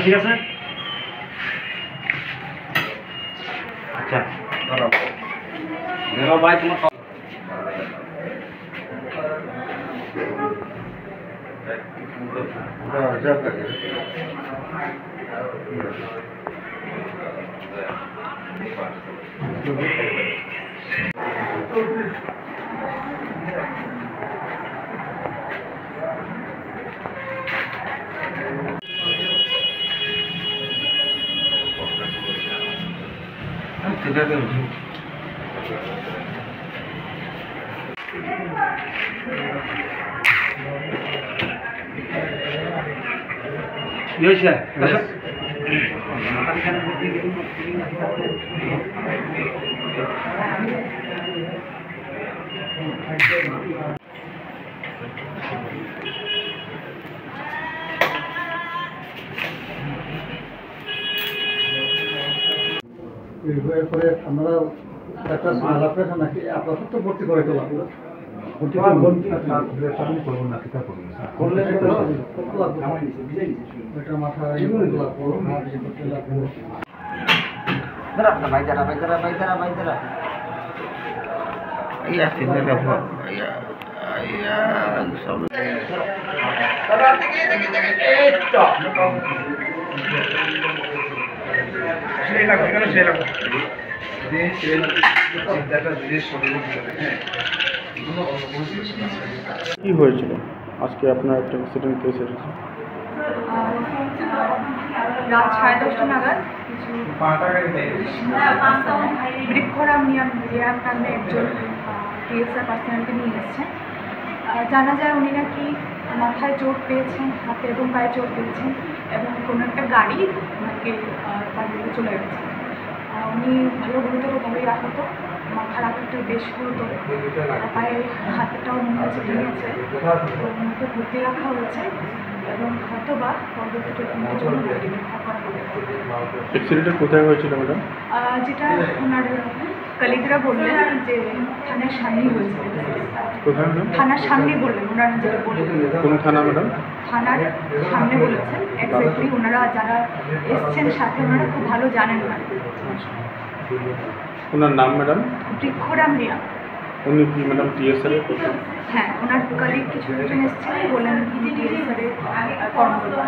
ঠিক আছে আচ্ছা ধরো ভাই তোমার এরপরে আমরা একটা আলাপের নাকি আপনার তো ভর্তি করে তো কি হয়েছিল আজকে আপনার একটা অ্যাক্সিডেন্ট কেস এসেছে? রাত 10:30 নাগাদ বৃক্ষরাম রিয়ার নামে একজন টিএসআর পার্সোনালকে নিয়ে এসেছেন। জানা যায় উনি নাকি মাথায় চোট পেয়েছেন, হাতে এবং পায়ে চোট পেয়েছেন এবং কোনো একটা গাড়ি ওনাকে বাড়িতে চলে গেছে। উনি ভালো গুরুতরভাবেই আহত, মাথার আঘাতটা বেশ গুরুতর, পায়ে হাতটাও মনে হচ্ছে ভেঙেছে, ওনাকে ভর্তি রাখা হয়েছে এবং হয়তোবা পরবর্তী ট্রিটমেন্টের জন্য রেফার করা হবে। অ্যাক্সিডেন্টটা কোথায় হয়েছিল ম্যাডাম? যেটা ওনার কলিগরা বললেন যে থানার সামনেই হয়েছে। কোথায় ম্যাডাম? থানার সামনে বললেন ওনারা, যেটা বললেন। কোন থানা ম্যাডাম? থানার সামনে বলেছেন। এক্স্যাক্টলি ওনারা যারা এসছেন সাথে ওনারা খুব ভালো জানেন না। ওনার নাম ম্যাডাম? বৃক্ষরাম রিয়া। উনি কি ম্যাডাম টিএসআর এর? হ্যাঁ, ওনার কলিগ কিছু জন এসছেন, বললেন টিএসআর এর কর্মকর্তা।